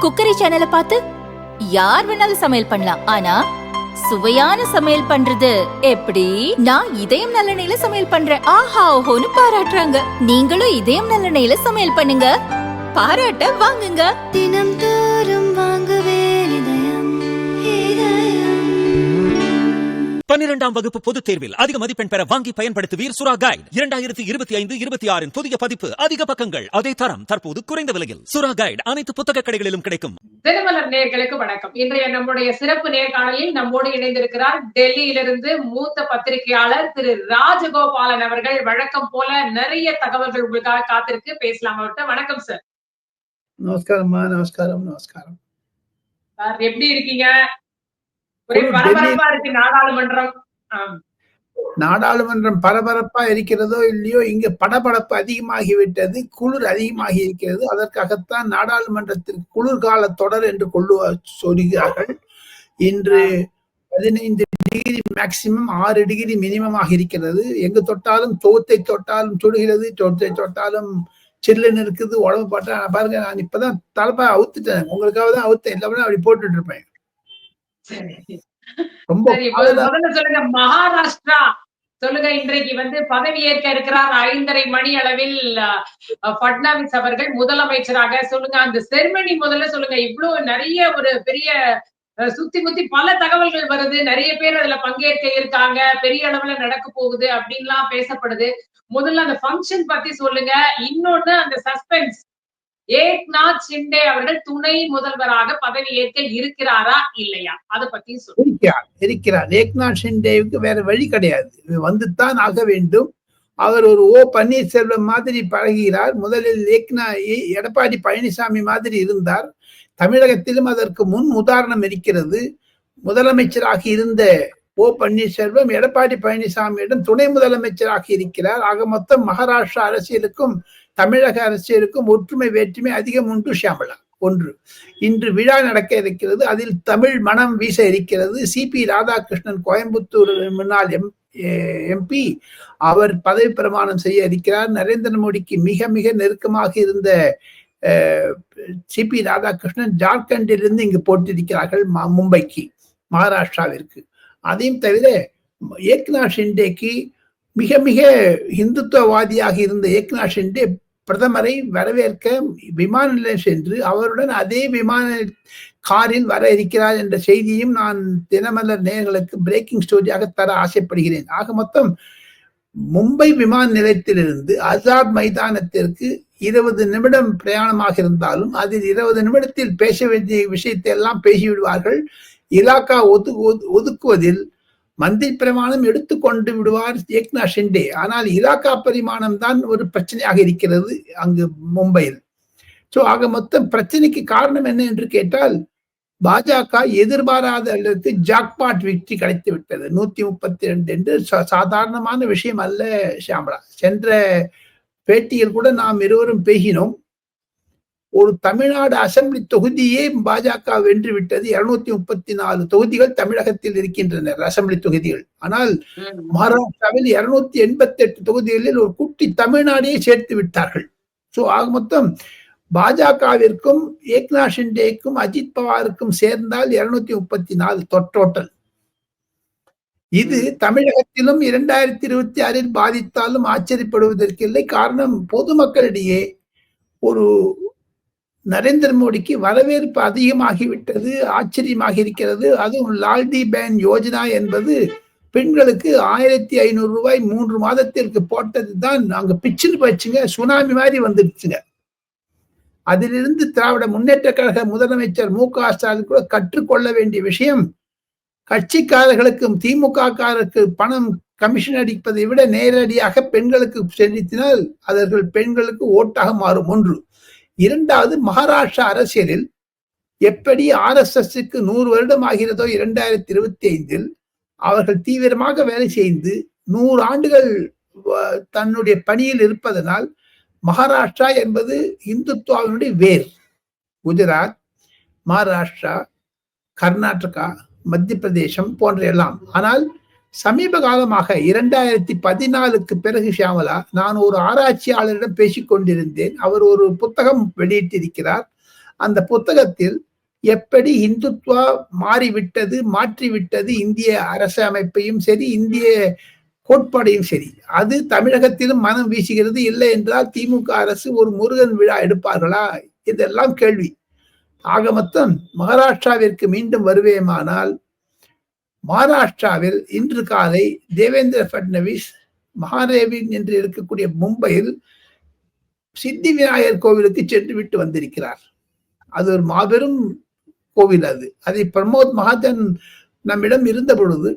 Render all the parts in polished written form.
Cookery சேனலை பார்த்து யார் வேணாலும் சமையல் பண்ணலாம். ஆனா சுவையான சமையல் பண்றது எப்படி? நான் இதயம் நல்லெண்ணெயில சமையல் பண்றேன். ஆஹா ஓஹோன்னு பாராட்டுறாங்க. நீங்களும் இதயம் நல்லெண்ணெயில சமையல் பண்ணுங்க, பாராட்ட வாங்குங்க. தினம் தோறும் வாங்குவே இதயம் இதயம். 12ஆம் வகுப்பு பொதுத் தேர்வில் அதிக மதிப்பெண் பெற வாங்கி பயன்படுத்துவீர் சுறா கைடு 2025-26 புதிய பதிப்பு. அதிக பக்கங்கள், அதே தரம், தற்போது குறைந்த விலையில். சுறா கைடு அனைத்து புத்தக கடைகளிலும் கிடைக்கும். தினமலர் நேயர்களுக்கு வணக்கம். இன்றைய நம்முடைய சிறப்பு நேர்காணலில் நம்மோடு இணைந்திருக்கிறார் டெல்லியிலிருந்து மூத்த பத்திரிகையாளர் திரு ராஜகோபாலன் அவர்கள். வழக்கம் போல நிறைய தகவல்கள் உங்களுக்காக காத்திருக்கு, பேசலாம் அவர்கிட்ட. வணக்கம் சார். நமஸ்காரம்மா. நமஸ்காரம். நமஸ்காரம் சார், எப்படி இருக்கீங்க? ஒரே பரபரப்பா இருக்கு நாடாளுமன்றம். நாடாளுமன்றம் பரபரப்பா இருக்கிறதோ இல்லையோ, இங்க படபடப்பு அதிகமாகிவிட்டது, குளிர் அதிகமாகி இருக்கிறது. அதற்காகத்தான் நாடாளுமன்றத்திற்கு குளிர்கால தொடர் என்று சொல்கிறார்கள். இன்று 15 டிகிரி மேக்சிமம், 6 டிகிரி மினிமமாக இருக்கிறது. எங்கு தொட்டாலும் தோத்தை தொட்டாலும் சுடுகிறது, தோத்தை தொட்டாலும் சில்லுன்னு இருக்குது. உடம்பு பார்த்தா பாருங்க, நான் இப்பதான் தலைப்பா அவுத்துட்டேன், உங்களுக்காக தான் அவுத்தேன், இல்லைன்னா அப்படி போட்டுட்டு இருப்பேன். ரொம்ப முதல்ல சொல்லுங்க, மகாராஷ்டிரா சொல்லுங்க. இன்றைக்கு பதவி ஏற்க இருக்கிறார் 5:30 மணி அளவில் பட்னாவிஸ் அவர்கள் முதலமைச்சராக. சொல்லுங்க, அந்த செரிமனி முதல்ல சொல்லுங்க. இவ்வளவு நிறைய ஒரு பெரிய சுத்தி முத்தி பல தகவல்கள் வருது, நிறைய பேர் அதுல பங்கேற்க இருக்காங்க, பெரிய அளவுல நடக்க போகுது அப்படின்லாம் பேசப்படுது. முதல்ல அந்த ஃபங்க்ஷன் பத்தி சொல்லுங்க. இன்னொன்னு, அந்த சஸ்பென்ஸ், ஏக்நாத் ஷிண்டே அவர்கள் துணை முதல்வராக பதவி ஏற்க இருக்கிறாரா இல்லையா, அதை பத்தி சொல்லுங்க. இருக்கிறார். ஏக்நாத் ஷிண்டேவுக்கு வேற வழி கிடையாது, வந்துத்தான் ஆக வேண்டும். அவர் ஒரு பன்னீர்செல்வம் மாதிரி பழகிறார். முதலில் எடப்பாடி பழனிசாமி மாதிரி இருந்தார். தமிழகத்திலும் அதற்கு முன் உதாரணம் இருக்கிறது. முதலமைச்சராக இருந்த பன்னீர்செல்வம் எடப்பாடி பழனிசாமியிடம் துணை முதலமைச்சராக இருக்கிறார். ஆக மொத்தம் மகாராஷ்டிரா அரசியலுக்கும் தமிழக அரசியலுக்கும் ஒற்றுமை வேற்றுமை அதிகம் உண்டு. ஷியாமளா, ஒன்று, இன்று விழா நடக்க இருக்கிறது, அதில் தமிழ் மனம் வீச இருக்கிறது. சிபி ராதாகிருஷ்ணன், கோயம்புத்தூர் முன்னாள் எம்பி, அவர் பதவி பிரமாணம் செய்ய இருக்கிறார். நரேந்திர மோடிக்கு மிக மிக நெருக்கமாக இருந்த சிபி ராதாகிருஷ்ணன் ஜார்க்கண்டிலிருந்து இங்கு போட்டிருக்கிறார்கள் மும்பைக்கு, மகாராஷ்டிராவிற்கு. அதையும் தவிர ஏக்நாத் ஷிண்டேக்கு மிக மிக இந்துத்துவவாதியாக இருந்த ஏக்நாத் ஷிண்டே பிரதமரை வரவேற்க விமான நிலையம் சென்று அவருடன் அதே விமான காரில் வர இருக்கிறார் என்ற செய்தியும் நான் தினமலர் நேயர்களுக்கு பிரேக்கிங் ஸ்டோரியாக தர ஆசைப்படுகிறேன். ஆக மொத்தம் மும்பை விமான நிலையத்திலிருந்து ஆசாத் மைதானத்திற்கு 20 நிமிடம் பிரயாணமாக இருந்தாலும் அதில் 20 நிமிடத்தில் பேச வேண்டிய விஷயத்தை எல்லாம் பேசிவிடுவார்கள். இலாக்கா ஒதுக்குவதில் மந்திரி பிரமாணம் எடுத்துக்கொண்டு விடுவார் ஏக்நாத் ஷிண்டே. ஆனால் இலாக்கா பரிமாணம் தான் ஒரு பிரச்சனையாக இருக்கிறது அங்கு மும்பையில். ஆக மொத்தம் பிரச்சனைக்கு காரணம் என்ன என்று கேட்டால், பாஜக எதிர்பாராத அளவுக்கு ஜாக்பாட் வெற்றி கிடைத்து விட்டது. 132 என்று சாதாரணமான விஷயம் அல்ல ஷியாமளா. சென்ற பேட்டியில் கூட நாம் இருவரும் பேசினோம். ஒரு தமிழ்நாடு அசம்பிளி தொகுதியே பாஜக வென்று விட்டது. 234 தொகுதிகள் தமிழகத்தில் இருக்கின்றன, அசம்பிளி தொகுதிகள். ஆனால் மகாராஷ்டிராவில் 288 தொகுதிகளில் ஒரு குட்டி தமிழ்நாடையே சேர்த்து விட்டார்கள். ஆக மொத்தம் பாஜகவிற்கும் ஏக்நாத் ஷிண்டேக்கும் அஜித் பவாருக்கும் சேர்ந்தால் 234 டோட்டல். இது தமிழகத்திலும் 2026 பாதித்தாலும் ஆச்சரியப்படுவதற்கில்லை. காரணம், பொதுமக்களிடையே ஒரு நரேந்திர மோடிக்கு வரவேற்பு அதிகமாகிவிட்டது, ஆச்சரியமாக இருக்கிறது. அதுவும் லால்டி பேன் யோஜனா என்பது பெண்களுக்கு 1500 ரூபாய் 3 மாதத்திற்கு போட்டது தான் அங்க பிச்சுன்னு போச்சுங்க, சுனாமி மாதிரி வந்துடுச்சுங்க. அதிலிருந்து திராவிட முன்னேற்ற கழக முதலமைச்சர் மு.க. ஸ்டாலின் கூட கற்றுக்கொள்ள வேண்டிய விஷயம், கட்சிக்காரர்களுக்கும் திமுக காரருக்கு பணம் கமிஷன் அடிப்பதை விட நேரடியாக பெண்களுக்கு செலுத்தினால் அவர்கள் பெண்களுக்கு ஓட்டாக மாறும். ஒன்று. இரண்டாவது, மகாராஷ்டிரா அரசியலில் எப்படி RSSக்கு 100 வருடம் ஆகிறதோ 2025 அவர்கள் தீவிரமாக வேலை செய்து 100 ஆண்டுகள் தன்னுடைய பணியில் இருப்பதனால் மகாராஷ்டிரா என்பது இந்துத்துவாவினுடைய வேர். குஜராத், மகாராஷ்டிரா, கர்நாடகா, மத்திய பிரதேசம் போன்ற எல்லாம். ஆனால் சமீப காலமாக 2014க்கு பிறகு ஷியாமலா, நான் ஒரு ஆராய்ச்சியாளரிடம் பேசிக் கொண்டிருந்தேன். அவர் ஒரு புத்தகம் வெளியிட்டிருக்கிறார். அந்த புத்தகத்தில் எப்படி இந்துத்வா மாற்றிவிட்டது இந்திய அரசமைப்பையும் சரி, இந்திய கோட்பாடையும் சரி, அது தமிழகத்திலும் மனம் வீசுகிறது. இல்லை என்றால் திமுக அரசு ஒரு முருகன் விழா எடுப்பார்களா? இதெல்லாம் கேள்வி. ஆக மொத்தம் மகாராஷ்டிராவிற்கு மீண்டும் வருவேமானால், மகாராஷ்டிராவில் இன்று காலை தேவேந்திர பட்னவிஸ் மகாதேவின் என்று இருக்கக்கூடிய மும்பையில் சித்தி விநாயகர் கோவிலுக்கு சென்று விட்டு வந்திருக்கிறார். அது ஒரு மாபெரும் கோவில். அதை பிரமோத் மகாஜன் நம்மிடம் இருந்த பொழுது,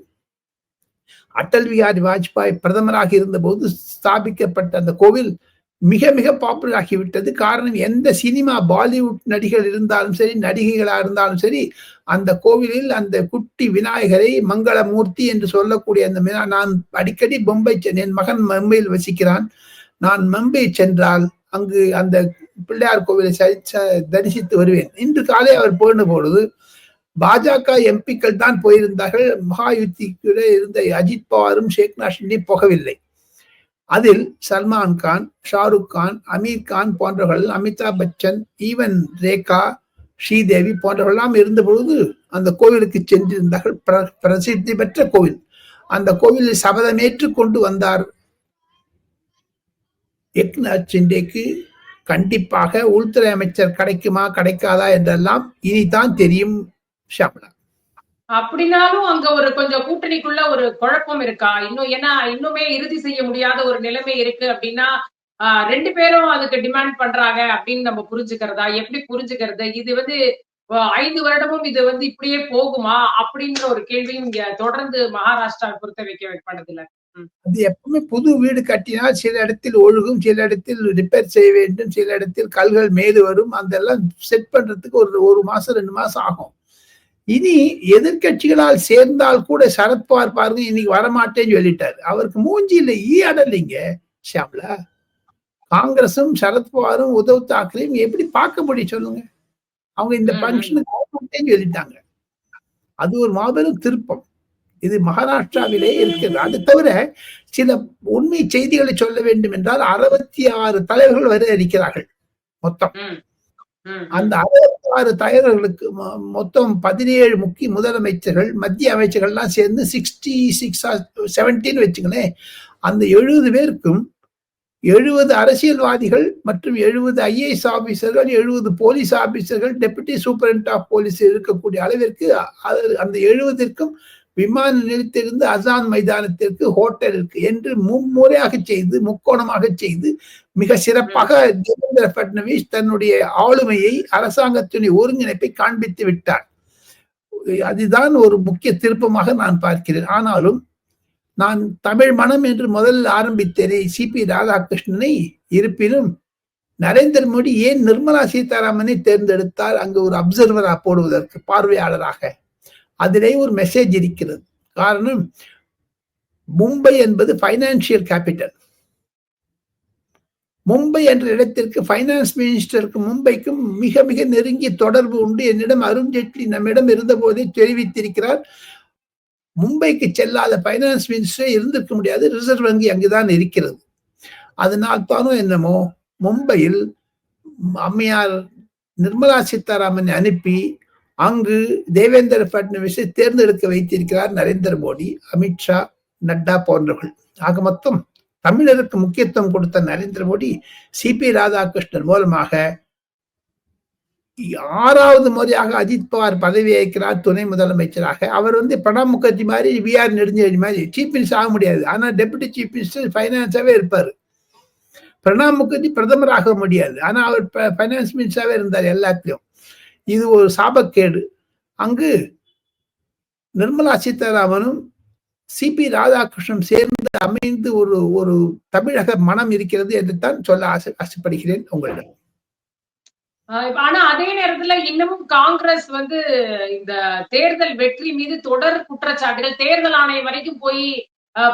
அடல் பிஹாரி வாஜ்பாய் பிரதமராக இருந்த போது ஸ்தாபிக்கப்பட்ட அந்த கோவில் மிக மிக பாப்புலர் ஆகிவிட்டது. காரணம், எந்த சினிமா பாலிவுட் நடிகர்கள் இருந்தாலும் சரி, நடிகைகளா இருந்தாலும் சரி, அந்த கோவிலில் அந்த குட்டி விநாயகரை மங்களமூர்த்தி என்று சொல்லக்கூடிய அந்த நான் அடிக்கடி மும்பை என் மகன் மும்பையில் வசிக்கிறான். நான் மும்பை சென்றால் அங்கு அந்த பிள்ளையார் கோவிலை தரிசித்து வருவேன். இன்று காலை அவர் போன பொழுது பாஜக எம்பிக்கள் தான் போயிருந்தார்கள். மகா யுத்திக்குள்ள இருந்த அஜித் பவாரும் ஷேக்நாத் ஷிண்டே போகவில்லை. அதில் சல்மான் கான், ஷாருக் கான், அமீர் கான் போன்றவர்கள், அமிதாப் பச்சன், ஈவன் ரேகா, ஸ்ரீதேவி போன்றவர்களெல்லாம் இருந்த பொழுது அந்த கோவிலுக்கு சென்றிருந்தார்கள். பிரசித்தி பெற்ற கோவில். அந்த கோவிலில் சபதமேற்று கொண்டு வந்தார் ஏக்நாத் ஷிண்டேக்கு கண்டிப்பாக உள்துறை அமைச்சர் கிடைக்குமா கிடைக்காதா என்றெல்லாம் இனிதான் தெரியும். ஷாம்லா, அப்படின்னாலும் அங்க ஒரு கொஞ்சம் கூட்டணிக்குள்ள ஒரு குழப்பம் இருக்கா இன்னும்? ஏன்னா இன்னுமே இறுதி செய்ய முடியாத ஒரு நிலைமை இருக்கு அப்படின்னா, 2 பேரும் அதுக்கு டிமாண்ட் பண்றாங்க அப்படின்னு நம்ம புரிஞ்சுக்கிறதா? எப்படி புரிஞ்சுக்கிறது? இது 5 வருடமும் இது இப்படியே போகுமா அப்படின்ற ஒரு கேள்வியும் இங்க தொடர்ந்து மகாராஷ்டிராவை பொறுத்த வைக்கப்படுதில்ல. அது எப்பவுமே புது வீடு கட்டினால் சில இடத்தில் ஒழுகும், சில இடத்தில் ரிப்பேர் செய்ய வேண்டும், சில இடத்தில் கல்கள் மேது வரும். அதெல்லாம் செட் பண்றதுக்கு ஒரு மாசம் 2 மாசம் ஆகும். இனி எதிர்கட்சிகளால் சேர்ந்தால் கூட சரத்பவார் பாருங்க, இன்னைக்கு வரமாட்டேன்னு சொல்லிட்டாரு. அவருக்கு மூஞ்சியில அடலைங்க ஷியாம்லா. காங்கிரசும் சரத்பவாரும் உத்தவ் தாக்கரேயும் எப்படி பார்க்க முடியும் சொல்லுங்க? அவங்க இந்த பங்கனுக்கு வரமாட்டேன்னு சொல்லிட்டாங்க. அது ஒரு மாபெரும் திருப்பம். இது மகாராஷ்டிராவிலே இருக்கிறது. அது தவிர சில உண்மை செய்திகளை சொல்ல வேண்டும் என்றால் 66 தலைவர்கள் வரை இருக்கிறார்கள் மொத்தம். அந்த 66 தலைவர்களுக்கு மொத்தம் 17 முக்கிய முதலமைச்சர்கள், மத்திய அமைச்சர்கள்லாம் சேர்ந்து 66-17 வச்சுங்களேன். அந்த 70 பேருக்கும் 70 அரசியல்வாதிகள் மற்றும் 70 IAS ஆபீசர்கள், 70 போலீஸ் ஆபீசர்கள், டெபுட்டி சூப்பரண்ட் ஆஃப் போலீஸ் இருக்கக்கூடிய அளவிற்கு அந்த 70ற்கும் விமான நிலையத்திலிருந்து அசான் மைதானத்திற்கு ஹோட்டல் இருக்கு என்று மும்முறையாக செய்து, முக்கோணமாக செய்து மிக சிறப்பாக தேவேந்திர பட்னவிஸ் தன்னுடைய ஆளுமையை, அரசாங்கத்தினுடைய ஒருங்கிணைப்பை காண்பித்து விட்டார். அதுதான் ஒரு முக்கிய திருப்பமாக நான் பார்க்கிறேன். ஆனாலும் நான் தமிழ் மனம் என்று முதலில் ஆரம்பித்தேனே CP ராதாகிருஷ்ணனை, இருப்பினும் நரேந்திர மோடி ஏன் நிர்மலா சீதாராமனை தேர்ந்தெடுத்தார் அங்கு ஒரு அப்சர்வரா போடுவதற்கு, பார்வையாளராக? அதிலே ஒரு மெசேஜ் இருக்கிறது. காரணம், மும்பை என்பது பைனான்சியல் கேபிட்டல். மும்பை என்ற இடத்திற்கு பைனான்ஸ் மினிஸ்டருக்கு மும்பைக்கும் மிக மிக நெருங்கிய தொடர்பு உண்டு. என்னிடம் அருண்ஜேட்லி நம்மிடம் இருந்த போதே தெரிவித்திருக்கிறார், மும்பைக்கு செல்லாத பைனான்ஸ் மினிஸ்டரே இருந்திருக்க முடியாது, ரிசர்வ் வங்கி அங்குதான் இருக்கிறது. அதனால் தானோ என்னமோ மும்பையில் அம்மையார் நிர்மலா சீதாராமனை அனுப்பி அங்கு தேவேந்திர பட்னவிஸை தேர்ந்தெடுக்க வைத்திருக்கிறார் நரேந்திர மோடி, அமித்ஷா, நட்டா போன்றவர்கள். ஆக மொத்தம் தமிழருக்கு முக்கியத்துவம் கொடுத்த நரேந்திர மோடி CP ராதாகிருஷ்ணன் மூலமாக 6வது முறையாக அஜித் பவார் பதவி ஏற்கிறார் துணை முதலமைச்சராக. அவர் பிரணாப் முகர்ஜி மாதிரி, VR நெடுஞ்செழி மாதிரி சீஃப் மினிஸ்டர் ஆக முடியாது. ஆனா டெபுட்டி சீஃப் மினிஸ்டர் பைனான்ஸாவே இருப்பாரு. பிரணாப் முகர்ஜி பிரதமர் ஆக முடியாது, ஆனா அவர் பைனான்ஸ் மினிஸ்டராகவே இருந்தார் எல்லாத்திலும். இது ஒரு சாபக்கேடு. அங்கு நிர்மலா சீதாராமனும் CP ராதாகிருஷ்ணன் சேர்ந்து அமைந்து ஒரு தமிழக மனம் இருக்கிறது என்று தான் சொல்ல ஆசைப்படுகிறேன் உங்களிடம். ஆனா அதே நேரத்துல இன்னமும் காங்கிரஸ் இந்த தேர்தல் வெற்றி மீது தொடர் குற்றச்சாட்டுகள், தேர்தல் ஆணையம் வரைக்கும் போய்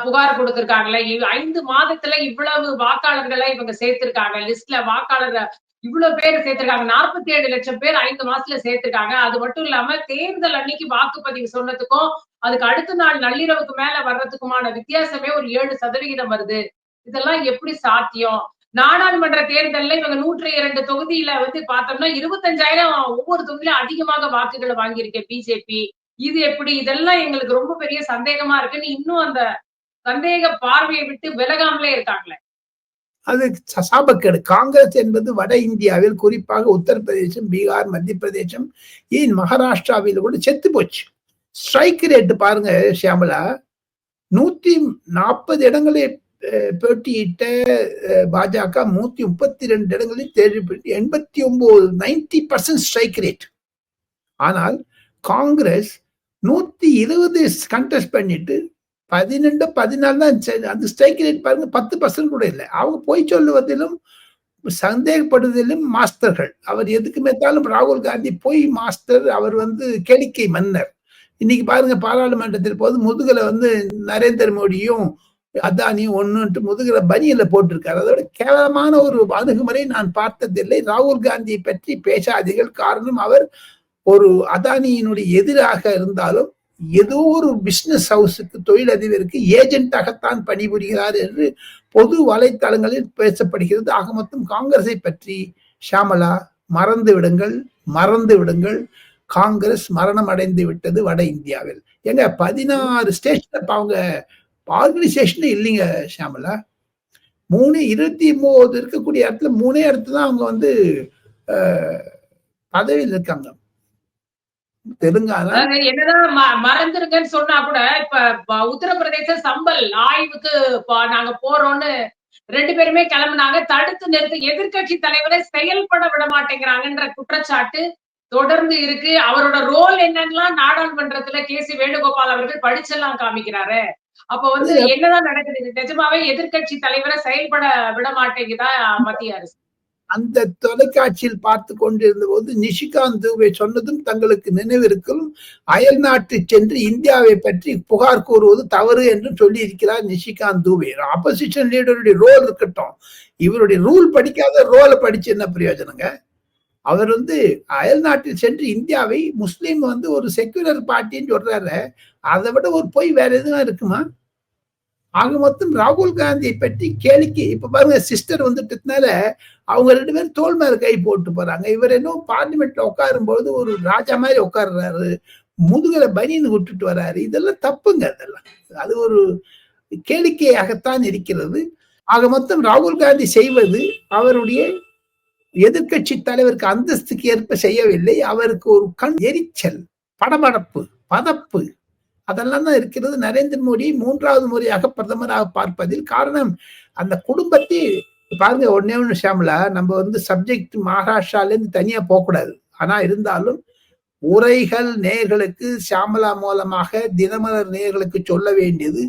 புகார் கொடுத்திருக்காங்களே, 5 மாதத்துல இவ்வளவு வாக்காளர்களை இவங்க சேர்த்திருக்காங்க, லிஸ்ட்ல வாக்காளர் இவ்வளவு பேர் சேர்த்திருக்காங்க, 47 லட்சம் பேர் 5 மாசத்துல சேர்த்திருக்காங்க. அது மட்டும் இல்லாம தேர்தல் அன்னைக்கு வாக்குப்பதிவு சொன்னதுக்கும் அதுக்கு அடுத்த நாள் நள்ளிரவுக்கு மேல வர்றதுக்குமான வித்தியாசமே ஒரு 7% வருது. இதெல்லாம் எப்படி சாத்தியம்? நாடாளுமன்ற தேர்தல்ல இவங்க 102 தொகுதியில வந்து பார்த்தோம்னா 25,000 ஒவ்வொரு தொகுதியிலும் அதிகமாக வாக்குகளை வாங்கியிருக்க பிஜேபி. இது எப்படி? இதெல்லாம் எங்களுக்கு ரொம்ப பெரிய சந்தேகமா இருக்குன்னு இன்னும் அந்த சந்தேக பார்வையை விட்டு விலகாமலே இருக்காங்களே. அது சாபக்கேடு. காங்கிரஸ் என்பது வட இந்தியாவில், குறிப்பாக உத்தரப்பிரதேசம், பீகார், மத்திய பிரதேசம், ஏன் மகாராஷ்டிராவில் கூட செத்து போச்சு. ஸ்ட்ரைக் ரேட் பாருங்க ஷியாமலா, 140 இடங்களை போட்டியிட்ட பாஜக 132 இடங்களில் தேர்வு 89 90% ஸ்ட்ரைக் ரேட். ஆனால் காங்கிரஸ் 120 கண்டெஸ்ட் பண்ணிட்டு 12 14 தான் அந்த ஸ்ட்ரைக் ரேட் பாருங்க, 10% கூட இல்லை. அவங்க போய் சொல்லுவதிலும் சந்தேகப்படுவதிலும் மாஸ்டர்கள். அவர் எதுக்கு மேத்தாலும் ராகுல் காந்தி போய் மாஸ்டர், அவர் வந்து கேளிக்கை மன்னர். இன்னைக்கு பாருங்க பாராளுமன்றத்தில் போது முதுகுல வந்து நரேந்திர மோடியும் அதானியும் ஒண்ணுன்ட்டு முதுகுல பனியில போட்டிருக்காரு. அதோட கேவலமான ஒரு அணுகுமுறை நான் பார்த்ததில்லை. ராகுல் காந்தியை பற்றி பேசாதீர்கள். காரணம், அவர் ஒரு அதானியினுடைய எதிராக இருந்தாலும் ஏதோ ஒரு பிசினஸ் ஹவுஸுக்கு, தொழிலதிபருக்கு ஏஜென்டாகத்தான் பணிபுரிகிறார் என்று பொது வலைத்தளங்களில் பேசப்படுகிறது. ஆக மொத்தம் காங்கிரஸை பற்றி ஷியாமலா மறந்து விடுங்கள். காங்கிரஸ் மரணம் அடைந்து விட்டது வட இந்தியாவில். எங்க 16 ஸ்டேஷன் அவங்க ஆர்கனைசேஷன் இல்லைங்க ஷியாமலா. 29 இருக்கக்கூடிய இடத்துல 3 இடத்துல தான் அவங்க வந்து பதவியில் இருக்காங்க. தெலுங்கானா என்னதான் மறந்துருங்கன்னு சொன்னா கூட, இப்ப உத்தரப்பிரதேச சம்பல் ஆய்வுக்கு நாங்க போறோம்னு 2 பேருமே கிளம்புனாங்க. தடுத்து நிறுத்த எதிர்கட்சி தலைவரை செயல்பட விட மாட்டேங்கிறாங்கன்ற குற்றச்சாட்டு தொடர்ந்து இருக்கு. அவரோட ரோல் என்னன்னா நாடாளுமன்றத்துல கே.சி. வேணுகோபால் அவர்கள் படிச்செல்லாம் காமிக்கிறாரு. அப்ப வந்து என்னதான் நடக்குது? நிஜமாவே எதிர்கட்சி தலைவரை செயல்பட விட மாட்டேங்குதா மத்திய அரசு? அந்த தொலைக்காட்சியில் பார்த்து கொண்டிருந்த போது நிஷிகாந்த் தூபே சொன்னதும் தங்களுக்கு நினைவிருக்கும். அயல் நாட்டு சென்று இந்தியாவை பற்றி புகார் கூறுவது தவறு என்று சொல்லி இருக்கிறார் நிஷிகாந்த் தூபே. ஆப்போசிஷன் லீடருடைய ரோல் இருக்கட்டும், இவருடைய ரூல் படிக்காத ரோலை படிச்சு என்ன பிரயோஜனங்க? அவர் வந்து அயல் நாட்டில் சென்று இந்தியாவை முஸ்லீம் வந்து ஒரு செக்குலர் பார்ட்டின்னு சொல்றாரு. அதை விட ஒரு பொய் வேற எதுவும் இருக்குமா? ஆக மொத்தம் ராகுல் காந்தியை பற்றி கேளிக்கை. இப்ப பாருங்க, சிஸ்டர் வந்துட்டதுனால அவங்க 2 பேரும் தோல் மேல கை போட்டு போறாங்க. இவர் என்ன பார்லிமெண்ட்ல உட்காரும் பொழுது ஒரு ராஜா மாதிரி உட்கார்றாரு, முதுகலை பனின்னு விட்டுட்டு வர்றாரு. இதெல்லாம் தப்புங்க. அதெல்லாம் அது ஒரு கேளிக்கையாகத்தான் இருக்கிறது. ஆக மொத்தம் ராகுல் காந்தி செய்வது அவருடைய எதிர்கட்சி தலைவருக்கு அந்தஸ்துக்கு ஏற்ப செய்யவில்லை. அவருக்கு ஒரு கண் எரிச்சல், படபடப்பு, பதப்பு அதெல்லாம் தான் இருக்கிறது. நரேந்திர மோடி 3வது முறையாக பிரதமராக பார்ப்பதில் காரணம், அந்த குடும்பத்தை பாருங்க. ஒண்ணு ஷியாமலா, நம்ம வந்து சப்ஜெக்ட் மகாராஷ்டிரால இருந்து தனியா போகக்கூடாது. ஆனா இருந்தாலும் உரைகள் நேயர்களுக்கு ஷியாமலா மூலமாக, தினமலர் நேயர்களுக்கு சொல்ல வேண்டியது,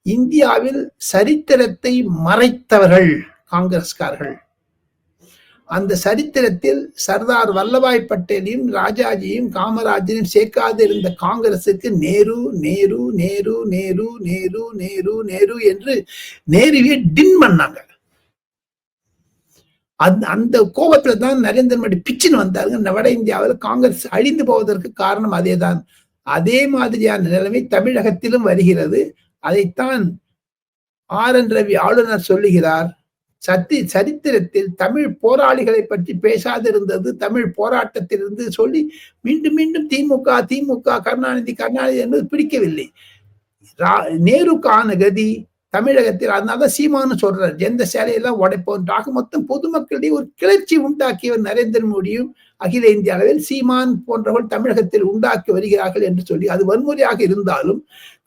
இந்தியாவில் சரித்திரத்தை மறைத்தவர்கள் காங்கிரஸ்காரர்கள். அந்த சரித்திரத்தில் சர்தார் வல்லபாய் பட்டேலையும் ராஜாஜியும் காமராஜரையும் சேர்க்காது இருந்த காங்கிரசுக்கு நேரு நேரு நேரு நேரு நேரு நேரு நேரு என்று நேருவே டின் பண்ணாங்க. அந்த கோபத்துல தான் நரேந்திர மோடி பிச்சுன்னு வந்தாருங்க. வட இந்தியாவில் காங்கிரஸ் அழிந்து போவதற்கு காரணம் அதேதான். அதே மாதிரியான நிலைமை தமிழகத்திலும் வருகிறது. அதைத்தான் RN ரவி ஆளுநர் சொல்லுகிறார். சரித்திரத்தில் தமிழ் போராளிகளை பற்றி பேசாதிருந்தது, தமிழ் போராட்டத்திலிருந்து சொல்லி மீண்டும் மீண்டும் திமுக கருணாநிதி என்பது பிடிக்கவில்லை. நேருக்கான கதி தமிழகத்தில். அதனாலதான் சீமானு சொல்றாரு, எந்த சேலையெல்லாம் உடைப்போம். ஆக மொத்தம் பொதுமக்களிடையே ஒரு கிளர்ச்சி உண்டாக்கியவர் நரேந்திர மோடியும் அகில இந்திய அளவில் சீமான் போன்றவர்கள் தமிழகத்தில் உண்டாக்கி வருகிறார்கள் என்று சொல்லி, அது வன்முறையாக இருந்தாலும்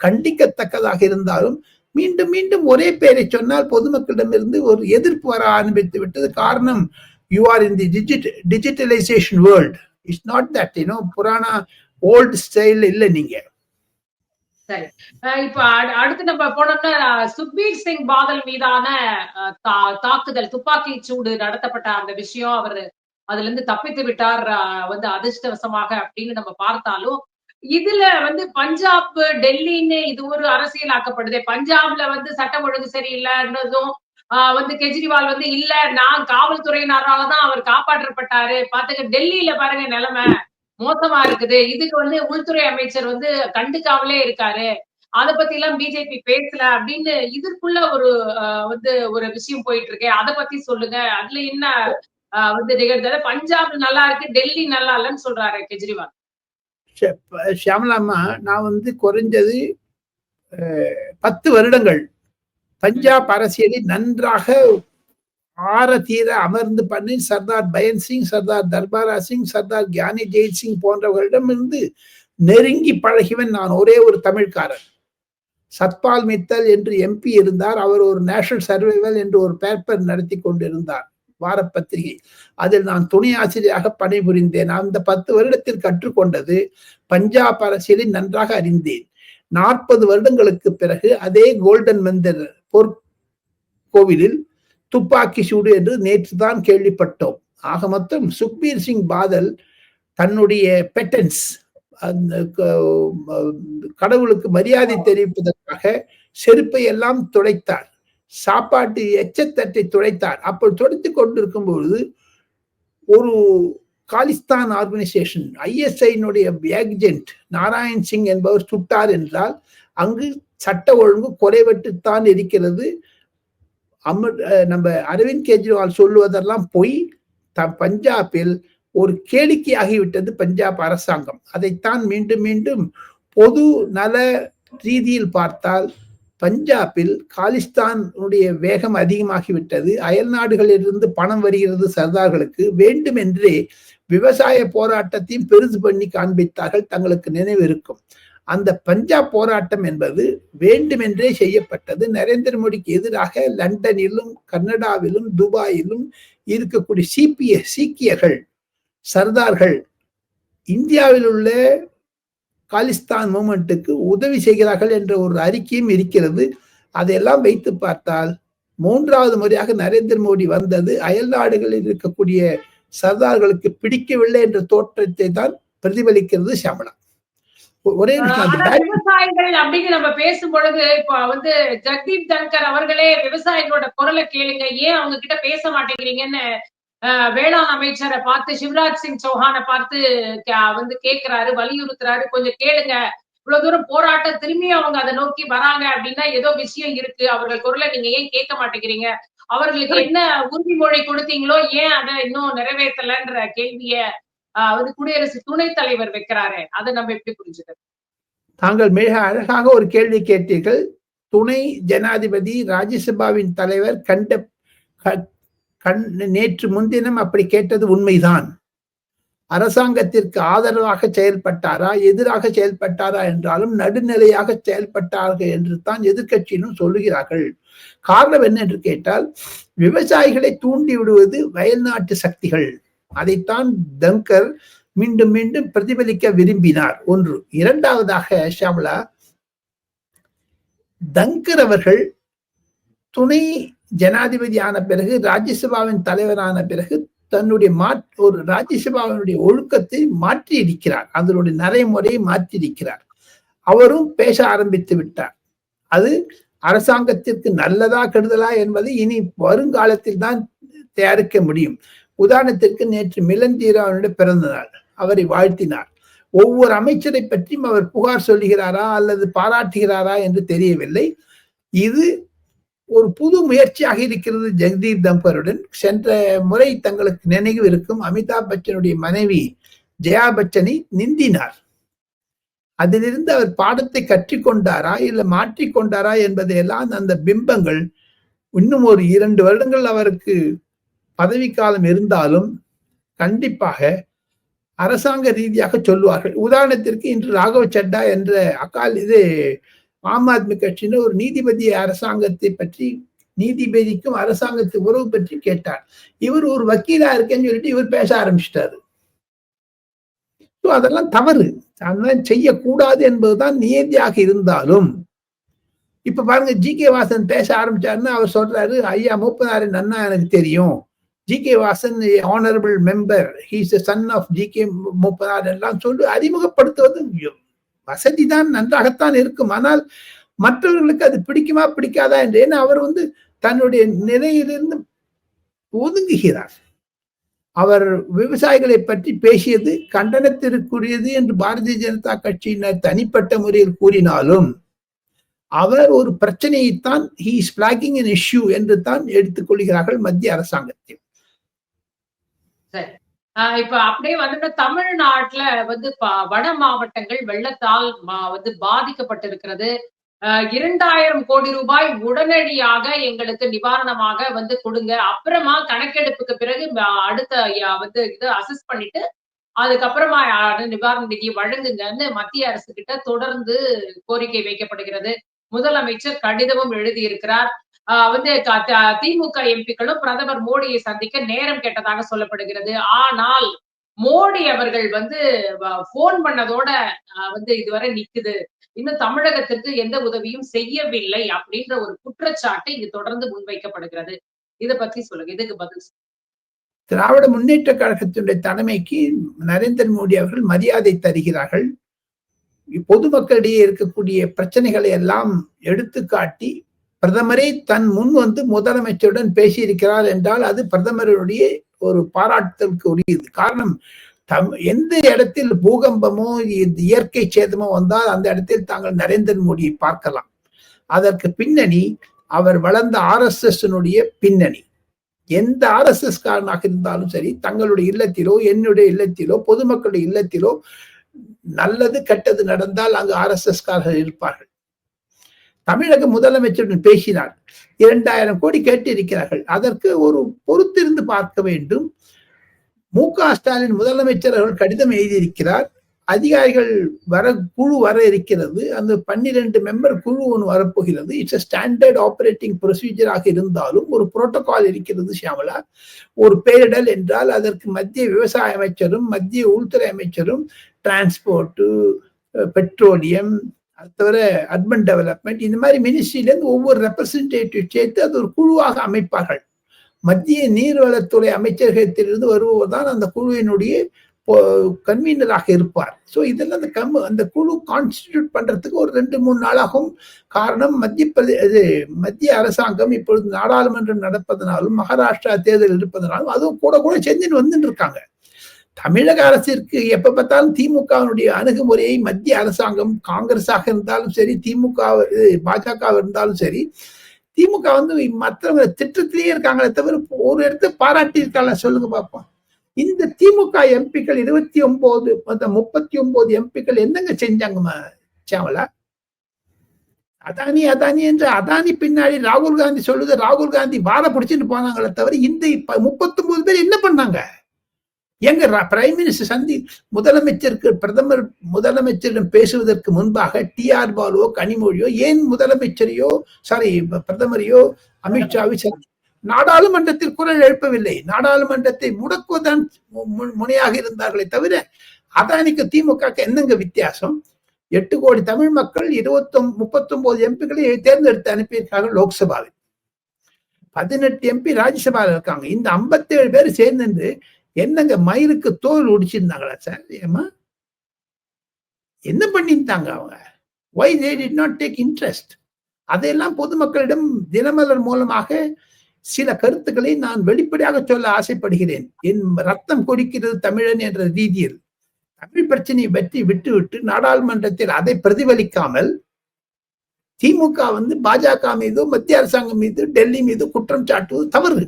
கண்டிக்கத்தக்கதாக இருந்தாலும் மீண்டும் மீண்டும் ஒரே பெயரை சொன்னால் பொதுமக்களிடமிருந்து ஒரு எதிர்ப்பு வர ஆரம்பித்து விட்டது. காரணம், you are in the digitalisation world. It's not that Purana old style இல்ல நீங்க. சரி, இப்ப அடுத்து நம்ம போனோம்னா சுக்பீர் சிங் பாதல் மீதான தாக்குதல், துப்பாக்கி சூடு நடத்தப்பட்ட அந்த விஷயம், அவர் அதுல இருந்து தப்பித்து விட்டார் வந்து அதிர்ஷ்டவசமாக அப்படின்னு நம்ம பார்த்தாலும், இதுல வந்து பஞ்சாப், டெல்லின்னு இது ஒரு அரசியல் ஆக்கப்படுது. பஞ்சாப்ல வந்து சட்டம் ஒழுங்கு சரியில்லைன்றதும் வந்து கெஜ்ரிவால் வந்து இல்ல, நான் காவல்துறையினராலதான் அவர் காப்பாற்றப்பட்டாரு. பாத்துக்க, டெல்லியில பாருங்க நிலைமை மோசமா இருக்குது. இதுக்கு வந்து உள்துறை அமைச்சர் வந்து கண்டுக்காமலே இருக்காரு. அத பத்தி எல்லாம் பிஜேபி பேசல அப்படின்னு இதற்குள்ள ஒரு வந்து ஒரு விஷயம் போயிட்டு இருக்கு. அத பத்தி சொல்லுங்க. அதுல என்ன வந்து நிகழ்ந்தது? பஞ்சாப் நல்லா இருக்கு, டெல்லி நல்லா இல்லன்னு சொல்றாரு கெஜ்ரிவால். ஷியாமளாம்மா, நான் வந்து குறைஞ்சது 10 வருடங்கள் பஞ்சாப் அரசியலில் நன்றாக ஆற தீர அமர்ந்து பண்ணி சர்தார் பயன் சிங், சர்தார் தர்பாரா சிங், சர்தார் கியானி ஜெயில் சிங் போன்றவர்களிடமிருந்து நெருங்கி பழகியவன் நான். ஒரே ஒரு தமிழ்காரன். சத்பால் மித்தல் என்று எம்பி இருந்தார். அவர் ஒரு நேஷனல் சர்வைவல் என்று ஒரு பேப்பர் நடத்தி கொண்டிருந்தார், வார பத்திரிகை. அதில் நான் துணை ஆசிரியராக பணிபுரிந்தேன். அந்த 10 வருடத்தில் கற்றுக்கொண்டது பஞ்சாப் அரசியலை நன்றாக அறிந்தேன். 40 வருடங்களுக்கு பிறகு அதே கோல்டன் மந்திர் கோவிலில் துப்பாக்கி சூடு என்று நேற்று தான் கேள்விப்பட்டோம். ஆக மொத்தம் சுக்பீர் சிங் பாதல் தன்னுடைய பெட்டன்ஸ், அந்த கடவுளுக்கு மரியாதை தெரிவிப்பதற்காக செருப்பை எல்லாம் துடைத்தார், சாப்பாட்டு எச்சத்தட்டை துடைத்தார். அப்படி துடைத்துக் கொண்டிருக்கும் பொழுது ஒரு காலிஸ்தான் ஆர்கனைசேஷன் ஐஎஸ்ஐனுடைய ஏஜென்ட் நாராயண் சிங் என்பவர் சுட்டார் என்றால் அங்கு சட்ட ஒழுங்கு குறைவட்டுத்தான் இருக்கிறது. நம்ம அரவிந்த் கெஜ்ரிவால் சொல்லுவதெல்லாம் பொய். பஞ்சாபில் ஒரு கேளிக்கையாகிவிட்டது பஞ்சாப் அரசாங்கம். அதைத்தான் மீண்டும் மீண்டும் பொது நல ரீதியில் பார்த்தால் பஞ்சாபில் காலிஸ்தானுடைய வேகம் அதிகமாகிவிட்டது. அயல் நாடுகளிலிருந்து பணம் வருகிறது சர்தார்களுக்கு. வேண்டுமென்றே விவசாய போராட்டத்தையும் பெருசு பண்ணி காண்பித்தார்கள். தங்களுக்கு நினைவு இருக்கும். அந்த பஞ்சாப் போராட்டம் என்பது வேண்டுமென்றே செய்யப்பட்டது. நரேந்திர மோடிக்கு எதிராக லண்டனிலும் கனடாவிலும் துபாயிலும் இருக்கக்கூடிய சீக்கியர்கள் சர்தார்கள் இந்தியாவில் உள்ள காலிஸ்தான் மூமெண்ட்டுக்கு உதவி செய்கிறார்கள் என்ற ஒரு அறிக்கையும் இருக்கிறது. அதையெல்லாம் வைத்து பார்த்தால் 3வது முறையாக நரேந்திர மோடி வந்தது அயல் நாடுகளில் இருக்கக்கூடிய சர்தார்களுக்கு பிடிக்கவில்லை என்ற தோற்றத்தை தான் பிரதிபலிக்கிறது. ஷியாமளா, ஒரே விவசாயிகள் அப்படின்னு நம்ம பேசும் பொழுது இப்ப வந்து ஜெகதீப் தன்கர் அவர்களே விவசாயிகளோட குரலை கேளுங்க, ஏன் அவங்க கிட்ட பேச மாட்டேங்கிறீங்கன்னு வேளாண் அமைச்சரை பார்த்து, சிவராஜ் சிங் சௌஹானை பார்த்து வந்து கேட்கிறாரு, வலியுறுத்துறாரு. கொஞ்சம் கேளுங்க, இவ்வளவு தூரம் போராட்டம் திரும்பி அவங்க அதை நோக்கி வராங்க அப்படின்னா ஏதோ விஷயம் இருக்கு. அவர்கள் குரலை நீங்க ஏன் கேட்க மாட்டேங்கிறீங்க? அவர்களுக்கு என்ன உறுதிமொழி கொடுத்தீங்களோ ஏன் அதை இன்னும் நிறைவேற்றலன்ற கேள்விய வந்து குடியரசு துணைத் தலைவர் வைக்கிறாரு. அதை நம்ம எப்படி புரிஞ்சுக்கிறது? தாங்கள் மிக அழகாக ஒரு கேள்வி கேட்டீர்கள். துணை ஜனாதிபதி ராஜ்யசபாவின் தலைவர் நேற்று முன்தினம் அப்படி கேட்டது உண்மைதான். அரசாங்கத்திற்கு ஆதரவாக செயல்பட்டாரா எதிராக செயல்பட்டாரா என்றாலும் நடுநிலையாக செயல்பட்டார்கள் என்று தான் எதிர்கட்சியிலும் சொல்லுகிறார்கள். காரணம் என்ன என்று கேட்டால், விவசாயிகளை தூண்டி விடுவது வயல்நாட்டு சக்திகள். அதைத்தான் தங்கர் மீண்டும் மீண்டும் பிரதிபலிக்க விரும்பினார். ஒன்று. இரண்டாவதாக ஷியாமளா, தங்கர் அவர்கள் துணை ஜனாதிபதி ஆன பிறகு ராஜ்யசபாவின் தலைவரான பிறகு தன்னுடைய ஒரு ராஜ்யசபாவினுடைய ஒழுக்கத்தை மாற்றி இருக்கிறார், அதனுடைய நடைமுறையை மாற்றி இருக்கிறார். அவரும் பேச ஆரம்பித்து விட்டார். அது அரசாங்கத்திற்கு நல்லதா கெடுதலா என்பதை இனி வருங்காலத்தில் தான் தயாரிக்க முடியும். உதாரணத்திற்கு நேற்று மிலன் தீராவனுடைய பிறந்த நாள், அவரை வாழ்த்தினார். ஒவ்வொரு அமைச்சரை பற்றியும் அவர் புகார் சொல்லுகிறாரா அல்லது பாராட்டுகிறாரா என்று தெரியவில்லை. இது ஒரு புது முயற்சியாக இருக்கிறது. ஜெகதீப் தங்கருடன் சென்ற முறை தங்களுக்கு நினைவு இருக்கும், அமிதாப் பச்சனுடைய மனைவி ஜெயா பச்சனை நிந்தினார். அதிலிருந்து அவர் பாடத்தை கற்றுக்கொண்டாரா இல்ல மாற்றிக்கொண்டாரா என்பதையெல்லாம் அந்த பிம்பங்கள் இன்னும் ஒரு 2 வருடங்கள் அவருக்கு பதவி காலம் இருந்தாலும் கண்டிப்பாக அரசாங்க ரீதியாக சொல்லுவார்கள். உதாரணத்திற்கு இன்று ராகவ் சட்டா என்ற ஆம் ஆத்மி கட்சியினர் ஒரு நீதிபதி அரசாங்கத்தை பற்றி, நீதிபதிக்கும் அரசாங்கத்துக்கு உறவு பற்றி கேட்டார். இவர் ஒரு வக்கீலா இருக்கேன்னு சொல்லிட்டு இவர் பேச ஆரம்பிச்சிட்டாரு. அதெல்லாம் தவறு, அதெல்லாம் செய்யக்கூடாது என்பதுதான் நியதியாக இருந்தாலும், இப்ப பாருங்க, ஜி.கே. வாசன் பேச ஆரம்பிச்சாருன்னா அவர் சொல்றாரு, ஐயா மூப்பனாரின் அண்ணா எனக்கு தெரியும், G K. Vasan honourable member, he is the son of G K. Moopanar எல்லாம் சொல்லி அறிமுகப்படுத்துவது வசதிதான், நன்றாகத்தான் இருக்கும். ஆனால் மற்றவர்களுக்கு அது பிடிக்குமா பிடிக்காதா என்று, ஏன்னா அவர் வந்து தன்னுடைய நிலையிலிருந்து ஒதுங்குகிறார். அவர் விவசாயிகளை பற்றி பேசியது கண்டனத்திற்குரியது என்று பாரதிய ஜனதா கட்சியினர் தனிப்பட்ட முறையில் கூறினாலும், அவர் ஒரு பிரச்சனையைத்தான் he is flagging an issue என்று தான் எடுத்துக்கொள்கிறார்கள் மத்திய அரசாங்கத்தில். சரி. இப்ப அப்படியே வந்துட்டு தமிழ்நாட்டுல வந்து வட மாவட்டங்கள் வெள்ளத்தால் வந்து பாதிக்கப்பட்டிருக்கிறது. 2000 கோடி ரூபாய் உடனடியாக எங்களுக்கு நிவாரணமாக வந்து கொடுங்க. அப்புறமா கணக்கெடுப்புக்கு பிறகு அடுத்த வந்து இது அசஸ் பண்ணிட்டு அதுக்கப்புறமா நிவாரண நிதி வழங்குங்கன்னு மத்திய அரசு கிட்ட தொடர்ந்து கோரிக்கை வைக்கப்படுகிறது. முதலமைச்சர் கடிதமும் எழுதியிருக்கிறார். வந்து திமுக எம்பிக்களும் பிரதமர் மோடியை சந்திக்க நேரம் கேட்டதாக சொல்லப்படுகிறது. ஆனால் மோடி அவர்கள் வந்து போன் பண்ணதோட வந்து இதுவரை நிக்குது. இன்னும் தமிழகத்திற்கு எந்த உதவியும் செய்யவில்லை அப்படின்ற ஒரு குற்றச்சாட்டு இங்கு தொடர்ந்து முன்வைக்கப்படுகிறது. இத பத்தி சொல்லுங்க. இதுக்கு பதில். திராவிட முன்னேற்ற கழகத்தினுடைய தலைமைக்கு நரேந்திர மோடி அவர்கள் மரியாதை தருகிறார்கள். பொதுமக்களிடையே இருக்கக்கூடிய பிரச்சனைகளை எல்லாம் எடுத்து காட்டி பிரதமரே தன் முன் வந்து முதலமைச்சருடன் பேசியிருக்கிறார் என்றால் அது பிரதமருடைய ஒரு பாராட்டுதலுக்கு உரியது. காரணம், எந்த இடத்தில் பூகம்பமோ இயற்கை சேதமோ வந்தால் அந்த இடத்தில் தாங்கள் நரேந்திர மோடியை பார்க்கலாம். அதற்கு பின்னணி அவர் வளர்ந்த RSS பின்னணி. எந்த RSS காரனாக இருந்தாலும் சரி, தங்களுடைய இல்லத்திலோ என்னுடைய இல்லத்திலோ பொதுமக்களுடைய இல்லத்திலோ நல்லது கெட்டது நடந்தால் அங்கு RSS காரர்கள் இருப்பார்கள். தமிழக முதலமைச்சருடன் பேசினார். 2000 கோடி கேட்டு இருக்கிறார்கள். அதற்கு ஒரு பொறுத்திருந்து பார்க்க வேண்டும். மு.க. ஸ்டாலின் முதலமைச்சர் அவர்கள் கடிதம் எழுதியிருக்கிறார். அதிகாரிகள் குழு வர இருக்கிறது. அந்த 12 மெம்பர் குழு ஒன்று வரப்போகிறது. இட்ஸ் ஸ்டாண்டர்ட் ஆபரேட்டிங் ப்ரொசீஜராக இருந்தாலும் ஒரு புரோட்டோகால் இருக்கிறது ஷியாமலா. ஒரு பேரிடர் என்றால் அதற்கு மத்திய விவசாய அமைச்சரும் மத்திய உள்துறை அமைச்சரும் டிரான்ஸ்போர்ட், பெட்ரோலியம், அது தவிர அர்பன் டெவலப்மெண்ட், இந்த மாதிரி மினிஸ்ட்ரியிலிருந்து ஒவ்வொரு ரெப்ரசன்டேட்டிவ் சேர்த்து அது ஒரு குழுவாக அமைப்பார்கள். மத்திய நீர்வளத்துறை அமைச்சகத்திலிருந்து வருபவர் தான் அந்த குழுவினுடைய கன்வீனராக இருப்பார். ஸோ இதெல்லாம் அந்த குழு கான்ஸ்டிடியூட் பண்றதுக்கு ஒரு 2-3 நாளாகும். காரணம், மத்திய அரசாங்கம் இப்பொழுது நாடாளுமன்றம் நடப்பதனாலும் மகாராஷ்டிரா தேர்தல் இருப்பதனாலும் அதுவும் கூட செஞ்சுட்டு வந்துட்டு இருக்காங்க. தமிழக அரசிற்கு எப்ப பார்த்தாலும் திமுகவினுடைய அணுகுமுறையை மத்திய அரசாங்கம், காங்கிரஸாக இருந்தாலும் சரி, திமுக பாஜக இருந்தாலும் சரி, திமுக வந்து மற்றவங்க திட்டத்திலேயே இருக்காங்களே தவிர ஒரு இடத்த பாராட்டி இருக்காங்க. சொல்லுங்க பார்ப்போம். இந்த திமுக எம்பிக்கள் 39 எம்பிக்கள் என்னங்க செஞ்சாங்க சாமலா? அதானி என்று அதானி பின்னாடி ராகுல் காந்தி சொல்லுது, ராகுல் காந்தி வார பிடிச்சிட்டு போனாங்களே தவிர இந்த 39 பேர் என்ன பண்ணாங்க? எங்க பிரைம் மினிஸ்டர் பிரதமர் முதலமைச்சரிடம் பேசுவதற்கு முன்பாக TR பாலுவோ கனிமொழியோ ஏன் பிரதமரையோ அமித்ஷாவை நாடாளுமன்றத்தில் குரல் எழுப்பவில்லை. நாடாளுமன்றத்தை முடக்குவதன் முனையாக இருந்தார்களே தவிர அதானிக்கு திமுக என்னங்க வித்தியாசம்? 8 கோடி தமிழ் மக்கள் 39 எம்பிக்களை தேர்ந்தெடுத்து அனுப்பியிருக்காங்க லோக்சபாவில். 18 எம்பி ராஜ்யசபாவில் இருக்காங்க. இந்த 57 பேர் சேர்ந்து என்னங்க மயிருக்கு தோல் உடிச்சிருந்தாங்களா சார்? ஏமா என்ன பண்ணிட்டாங்க அவங்க? why they did not take interest? அதையெல்லாம் பொதுமக்களிடம் தினமலர் மூலமாக சில கருத்துக்களை நான் வெளிப்படையாக சொல்ல ஆசைப்படுகிறேன். என் ரத்தம் கொதிக்கிறது தமிழன் என்ற ரீதியில் தமிழ் பிரச்சனையை பற்றி விட்டுவிட்டு நாடாளுமன்றத்தில் அதை பிரதிபலிக்காமல் திமுக வந்து பாஜக மீது, மத்திய அரசாங்கம் மீது, டெல்லி மீது குற்றம் சாட்டுவது தவறு.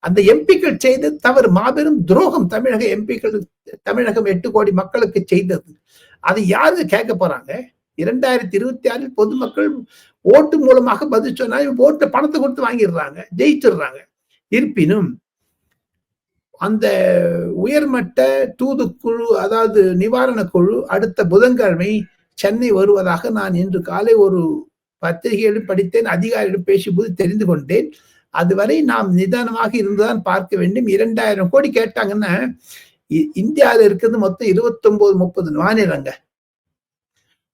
அந்த எம்பிக்கள் செய்த தவறு, மாபெரும் துரோகம். தமிழகம் 8 கோடி மக்களுக்கு செய்தது. அது யாரு கேட்க போறாங்க? 2026 பொதுமக்கள் ஓட்டு மூலமாக பதில் சொன்னா ஓட்டு பணத்தை கொடுத்து வாங்கிடுறாங்க, ஜெயிச்சிடுறாங்க. இருப்பினும் அந்த உயர்மட்ட தூதுக்குழு, அதாவது நிவாரண குழு அடுத்த புதன்கிழமை சென்னை வருவதாக நான் இன்று காலை ஒரு பத்திரிகையிலும் படித்தேன், அதிகாரியிடம் பேசும்போது தெரிந்து கொண்டேன். அதுவரை நாம் நிதானமாக இருந்துதான் பார்க்க வேண்டும். 2000 கோடி கேட்டாங்கன்னா இந்தியாவில் இருக்கிறது மொத்தம் 29-30 மாநிலங்க.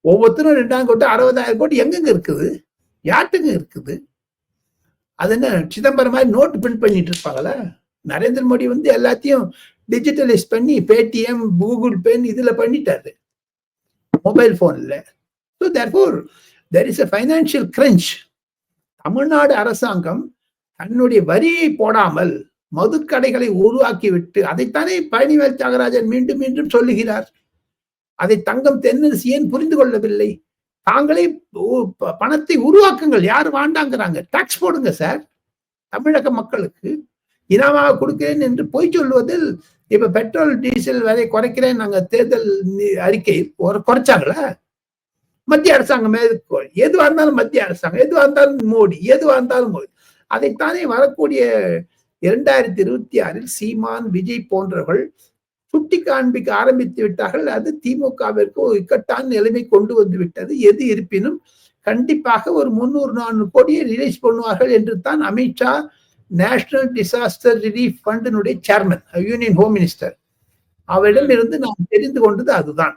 ஒவ்வொருத்தரும் 2000 கோடி 60,000 கோடி எங்கெங்க இருக்குது? யாட்டுங்க இருக்குது? அது என்ன சிதம்பரம் மாதிரி நோட்டு பிரிண்ட் பண்ணிட்டு இருப்பாங்களா? நரேந்திர மோடி வந்து எல்லாத்தையும் டிஜிட்டலைஸ் பண்ணி பேடிஎம், கூகுள் பே இதுல பண்ணிட்டாரு, மொபைல் போன்ல. So therefore there is a financial crunch. Tamil Nadu அரசாங்கம் தன்னுடைய வரியை போடாமல் மதுக்கடைகளை உருவாக்கிவிட்டு, அதைத்தானே பழனிவேல் தியாகராஜன் மீண்டும் மீண்டும் சொல்லுகிறார். அதை தங்கம் தென்னரசு ஏன் புரிந்து கொள்ளவில்லை? தாங்களே பணத்தை உருவாக்குங்கள். யாரு வேண்டாங்கிறாங்க? டாக்ஸ் போடுங்க சார். தமிழக மக்களுக்கு இனமாக கொடுக்கிறேன் என்று பொய் சொல்வதில் இப்ப பெட்ரோல் டீசல் விலை குறைக்கிறேன் நாங்க தேர்தல் அறிக்கை குறைச்சாங்களா? மத்திய அரசாங்கம் எதுவா இருந்தாலும் மத்திய அரசாங்கம், எதுவா இருந்தாலும் மோடி, எதுவா இருந்தாலும் மோடி. அதைத்தானே வரக்கூடிய 2026 சீமான், விஜய் போன்றவர்கள் சுட்டி காண்பிக்க ஆரம்பித்து விட்டார்கள். அது திமுகவிற்கு ஒரு இக்கட்டான நிலைமை கொண்டு வந்து விட்டது. எது இருப்பினும் கண்டிப்பாக ஒரு 300-400 கோடியை ரிலீஸ் பண்ணுவார்கள் என்று தான் அமித்ஷா, நேஷனல் டிசாஸ்டர் ரிலீஃப் ஃபண்டினுடைய சேர்மன், யூனியன் ஹோம் மினிஸ்டர், அவரிடம் இருந்து நாம் தெரிந்து கொண்டது அதுதான்.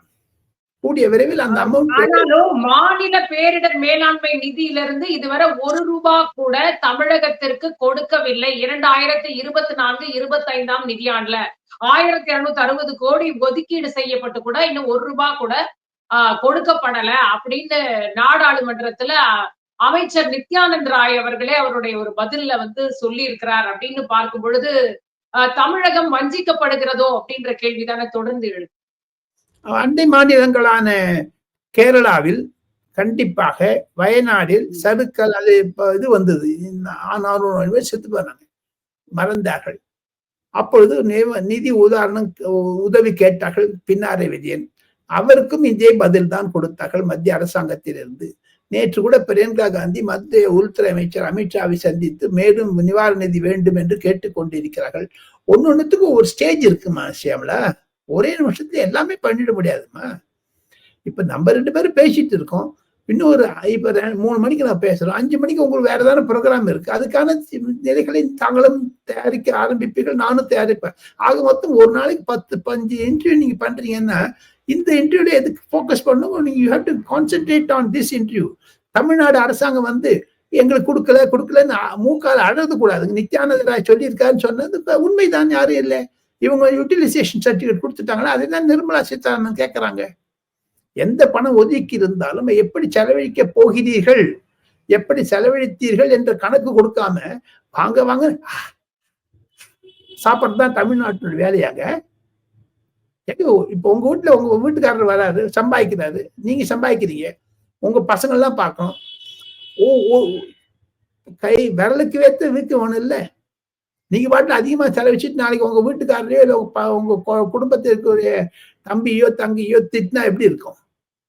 கூடிய விரைவில் அந்த அமௌண்ட். ஆனாலும் மாநில பேரிடர் மேலாண்மை நிதியிலிருந்து இதுவரை 1 ரூபாய் கூட தமிழகத்திற்கு கொடுக்கவில்லை. 2024-25 நிதியாண்டுல 1260 கோடி ஒதுக்கீடு செய்யப்பட்டு கூட இன்னும் 1 ரூபாய் கூட கொடுக்கப்படல அப்படின்னு நாடாளுமன்றத்துல அமைச்சர் நித்யானந்த் ராய் அவர்களே அவருடைய ஒரு பதில்ல வந்து சொல்லி இருக்கிறார். அப்படின்னு பார்க்கும் பொழுது தமிழகம் வஞ்சிக்கப்படுகிறதோ அப்படின்ற கேள்விதானே தொடர்ந்து எழுது. அண்டை மாநிலங்களான கேரளாவில் கண்டிப்பாக, வயநாடில் சதுக்கல் அது இது வந்தது, 400 பேர் செத்து போனாங்க, மறந்தார்கள். அப்பொழுது நிதி உதவி கேட்டார்கள் பின்னாரை விஜயன். அவருக்கும் இதே பதில் தான் கொடுத்தார்கள் மத்திய அரசாங்கத்திலிருந்து. நேற்று கூட பிரியங்கா காந்தி மத்திய உள்துறை அமைச்சர் அமித்ஷாவை சந்தித்து மேலும் நிவாரண நிதி வேண்டும் என்று கேட்டுக்கொண்டிருக்கிறார்கள். ஒன்னொன்னுத்துக்கும் ஒரு ஸ்டேஜ் இருக்குமா ஷியாமலா? ஒரே நிமிஷத்துல எல்லாமே பண்ணிட முடியாதுமா. இப்ப நம்ம 2 பேரும் பேசிட்டு இருக்கோம், இன்னொரு இப்ப 3 மணிக்கு நான் பேசுறோம், 5 மணிக்கு உங்களுக்கு வேற ஏதாவது ப்ரோக்ராம் இருக்கு, அதுக்கான நிலைகளை தாங்களும் தயாரிக்க ஆரம்பிப்பீர்கள், நானும் தயாரிப்பேன். ஆக மொத்தம் ஒரு நாளைக்கு 10-15 இன்டர்வியூ நீங்க பண்றீங்கன்னா இந்த இன்டர்வியூல எதுக்கு போக்கஸ் பண்ணும்? நீங்க you have to concentrate on this interview. Tamil Nadu அரசாங்கம் வந்து எங்களுக்கு கொடுக்கலன்னு மூக்கால அழகு கூடாது. நித்யானந்த ராய் சொல்லியிருக்காருன்னு சொன்னது உண்மைதான், யாரும் இல்லை. இவங்க யூட்டிலைசேஷன் சர்டிபிகேட் கொடுத்துட்டாங்களா? அதுதான் நிர்மலா சீதாராமன் கேட்கறாங்க. எந்த பணம் ஒதுக்கி இருந்தாலும் எப்படி செலவழிக்க போகிறீர்கள், எப்படி செலவழித்தீர்கள் என்ற கணக்கு கொடுக்காம வாங்க வாங்க சாப்பிட்றதுதான் தமிழ்நாட்டினுடைய வேலையாக. இப்ப உங்க வீட்டுல உங்க வீட்டுக்காரர் வராரு, சம்பாதிக்கிறாரு, நீங்க சம்பாதிக்கிறீங்க, உங்க பசங்க எல்லாம் பார்க்கணும். கை விரலுக்கு வைத்து வீக்க ஒண்ணு இல்லை. நீங்க பாட்டுல அதிகமா செலவிச்சுட்டு நாளைக்கு உங்க வீட்டுக்காரரையோ இல்லை உங்க குடும்பத்திற்கு தம்பியோ தங்கியோ திட்டினா எப்படி இருக்கும்?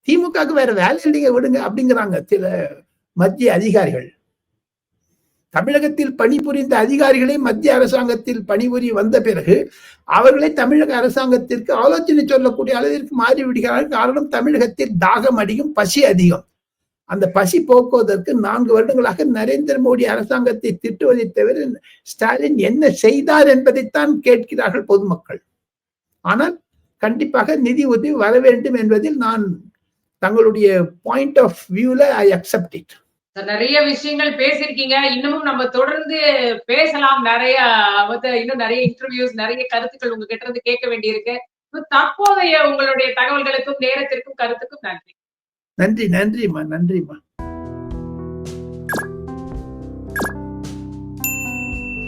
திமுகவுக்கு வேற வேலை இல்லைங்க, விடுங்க அப்படிங்கிறாங்க சில மத்திய அதிகாரிகள். தமிழகத்தில் பணிபுரிந்த அதிகாரிகளே மத்திய அரசாங்கத்தில் பணிபுரி வந்த பிறகு அவர்களே தமிழக அரசாங்கத்திற்கு ஆலோசனை சொல்லக்கூடிய அளவிற்கு மாறிவிடுகிறார்கள். காரணம், தமிழகத்தில் தாகம் அதிகம், பசி அதிகம். அந்த பசி போக்குவதற்கு 4 வருடங்களாக நரேந்திர மோடி அரசாங்கத்தை திட்டுவதை தவிர ஸ்டாலின் என்ன செய்தார் என்பதைத்தான் கேட்கிறார்கள் பொதுமக்கள். ஆனால் கண்டிப்பாக நிதி உதவி வர வேண்டும் என்பதில் நான் தங்களுடைய பாயிண்ட் ஆஃப் வியூல ஐ அக்செப்ட் இட். நிறைய விஷயங்கள் பேசிருக்கீங்க. இன்னமும் நம்ம தொடர்ந்து பேசலாம். இன்னும் நிறைய இன்டர்வியூஸ், நிறைய கருத்துக்கள் உங்ககிட்ட இருந்து கேட்க வேண்டியிருக்கு. தற்போதைய உங்களுடைய தகவல்களுக்கும் நேரத்திற்கும் கருத்துக்கும் நன்றி. நன்றிம்மா.